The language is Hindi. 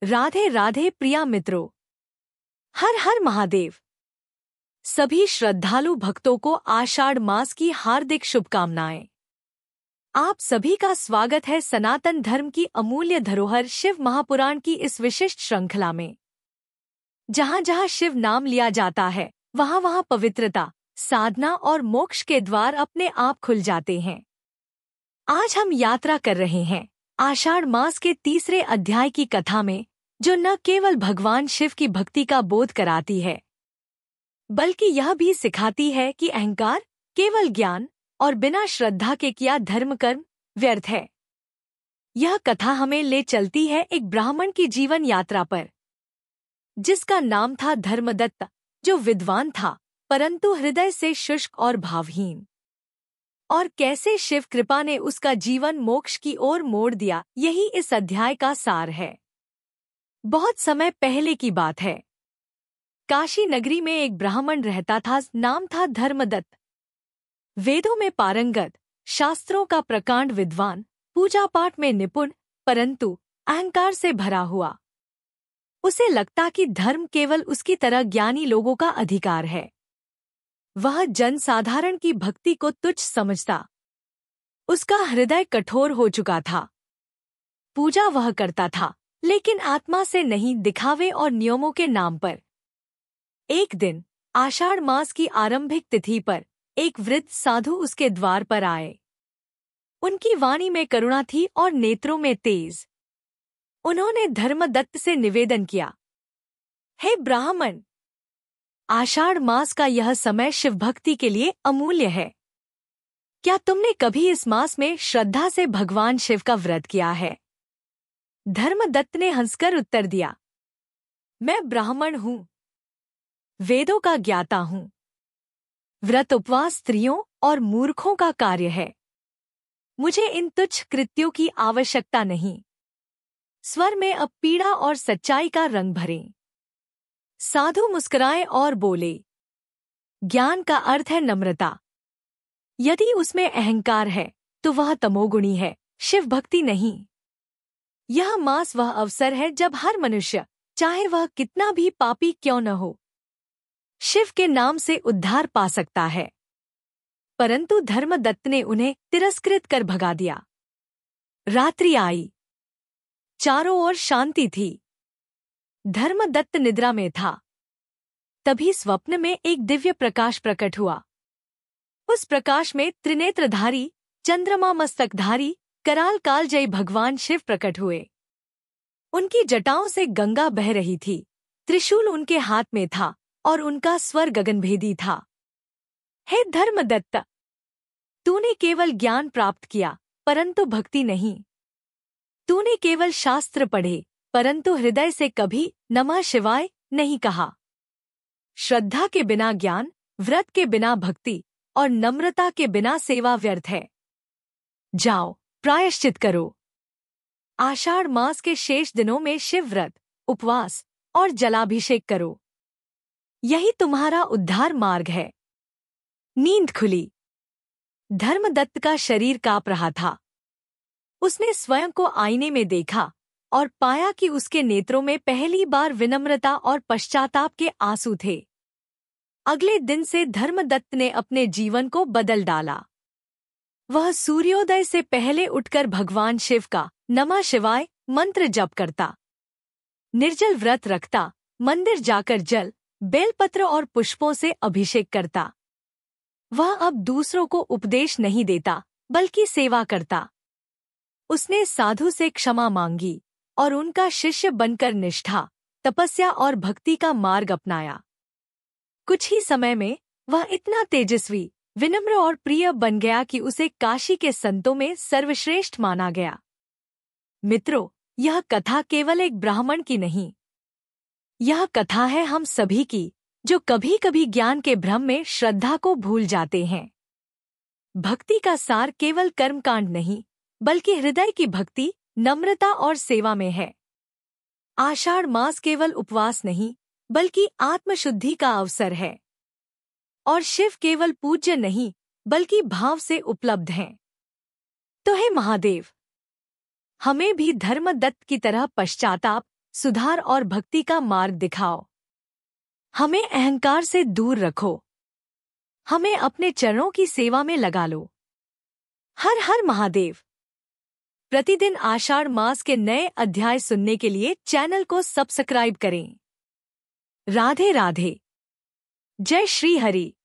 राधे राधे प्रिया मित्रों, हर हर महादेव। सभी श्रद्धालु भक्तों को आषाढ़ मास की हार्दिक शुभकामनाएं। आप सभी का स्वागत है सनातन धर्म की अमूल्य धरोहर शिव महापुराण की इस विशिष्ट श्रृंखला में। जहाँ जहाँ शिव नाम लिया जाता है वहाँ वहाँ पवित्रता, साधना और मोक्ष के द्वार अपने आप खुल जाते हैं। आज हम यात्रा कर रहे हैं आषाढ़ मास के तीसरे अध्याय की कथा में, जो न केवल भगवान शिव की भक्ति का बोध कराती है, बल्कि यह भी सिखाती है कि अहंकार, केवल ज्ञान और बिना श्रद्धा के किया धर्म कर्म व्यर्थ है। यह कथा हमें ले चलती है एक ब्राह्मण की जीवन यात्रा पर, जिसका नाम था धर्मदत्त, जो विद्वान था परंतु हृदय से शुष्क और भावहीन। और कैसे शिव कृपा ने उसका जीवन मोक्ष की ओर मोड़ दिया, यही इस अध्याय का सार है। बहुत समय पहले की बात है। काशी नगरी में एक ब्राह्मण रहता था, नाम था धर्मदत्त। वेदों में पारंगत, शास्त्रों का प्रकांड विद्वान, पूजा पाठ में निपुण, परंतु अहंकार से भरा हुआ। उसे लगता कि धर्म केवल उसकी तरह ज्ञानी लोगों का अधिकार है। वह जनसाधारण की भक्ति को तुच्छ समझता। उसका हृदय कठोर हो चुका था। पूजा वह करता था, लेकिन आत्मा से नहीं, दिखावे और नियमों के नाम पर। एक दिन आषाढ़ मास की आरंभिक तिथि पर एक वृद्ध साधु उसके द्वार पर आए। उनकी वाणी में करुणा थी और नेत्रों में तेज। उन्होंने धर्मदत्त से निवेदन किया, हे ब्राह्मण, आषाढ़ मास का यह समय शिव भक्ति के लिए अमूल्य है। क्या तुमने कभी इस मास में श्रद्धा से भगवान शिव का व्रत किया है? धर्मदत्त ने हंसकर उत्तर दिया, मैं ब्राह्मण हूँ, वेदों का ज्ञाता हूँ। व्रत उपवास स्त्रियों और मूर्खों का कार्य है। मुझे इन तुच्छ कृत्यों की आवश्यकता नहीं। स्वर में अब पीड़ा और सच्चाई का रंग भरें। साधु मुस्कुराए और बोले, ज्ञान का अर्थ है नम्रता। यदि उसमें अहंकार है तो वह तमोगुणी है, शिव भक्ति नहीं। यह मास वह अवसर है जब हर मनुष्य, चाहे वह कितना भी पापी क्यों न हो, शिव के नाम से उद्धार पा सकता है। परंतु धर्मदत्त ने उन्हें तिरस्कृत कर भगा दिया। रात्रि आई। चारों ओर शांति थी। धर्मदत्त निद्रा में था। तभी स्वप्न में एक दिव्य प्रकाश प्रकट हुआ। उस प्रकाश में त्रिनेत्रधारी, चंद्रमा मस्तकधारी, कराल कालजयी भगवान शिव प्रकट हुए। उनकी जटाओं से गंगा बह रही थी। त्रिशूल उनके हाथ में था और उनका स्वर गगनभेदी था। हे धर्मदत्त, तूने केवल ज्ञान प्राप्त किया परंतु भक्ति नहीं। तूने केवल शास्त्र पढ़े परंतु हृदय से कभी नमः शिवाय नहीं कहा। श्रद्धा के बिना ज्ञान, व्रत के बिना भक्ति और नम्रता के बिना सेवा व्यर्थ है। जाओ, प्रायश्चित करो। आषाढ़ मास के शेष दिनों में शिव व्रत, उपवास और जलाभिषेक करो। यही तुम्हारा उद्धार मार्ग है। नींद खुली। धर्मदत्त का शरीर कांप रहा था। उसने स्वयं को आईने में देखा और पाया कि उसके नेत्रों में पहली बार विनम्रता और पश्चाताप के आंसू थे। अगले दिन से धर्मदत्त ने अपने जीवन को बदल डाला। वह सूर्योदय से पहले उठकर भगवान शिव का नमः शिवाय मंत्र जप करता, निर्जल व्रत रखता, मंदिर जाकर जल, बेलपत्र और पुष्पों से अभिषेक करता। वह अब दूसरों को उपदेश नहीं देता बल्कि सेवा करता। उसने साधु से क्षमा मांगी और उनका शिष्य बनकर निष्ठा, तपस्या और भक्ति का मार्ग अपनाया। कुछ ही समय में वह इतना तेजस्वी, विनम्र और प्रिय बन गया कि उसे काशी के संतों में सर्वश्रेष्ठ माना गया। मित्रों, यह कथा केवल एक ब्राह्मण की नहीं, यह कथा है हम सभी की, जो कभी कभी ज्ञान के भ्रम में श्रद्धा को भूल जाते हैं। भक्ति का सार केवल कर्मकांड नहीं, बल्कि हृदय की भक्ति, नम्रता और सेवा में है। आषाढ़ मास केवल उपवास नहीं, बल्कि आत्मशुद्धि का अवसर है। और शिव केवल पूज्य नहीं, बल्कि भाव से उपलब्ध हैं। तो हे महादेव, हमें भी धर्मदत्त की तरह पश्चाताप, सुधार और भक्ति का मार्ग दिखाओ। हमें अहंकार से दूर रखो। हमें अपने चरणों की सेवा में लगा लो। हर हर महादेव। प्रतिदिन आषाढ़ मास के नए अध्याय सुनने के लिए चैनल को सब्सक्राइब करें। राधे राधे। जय श्री हरि।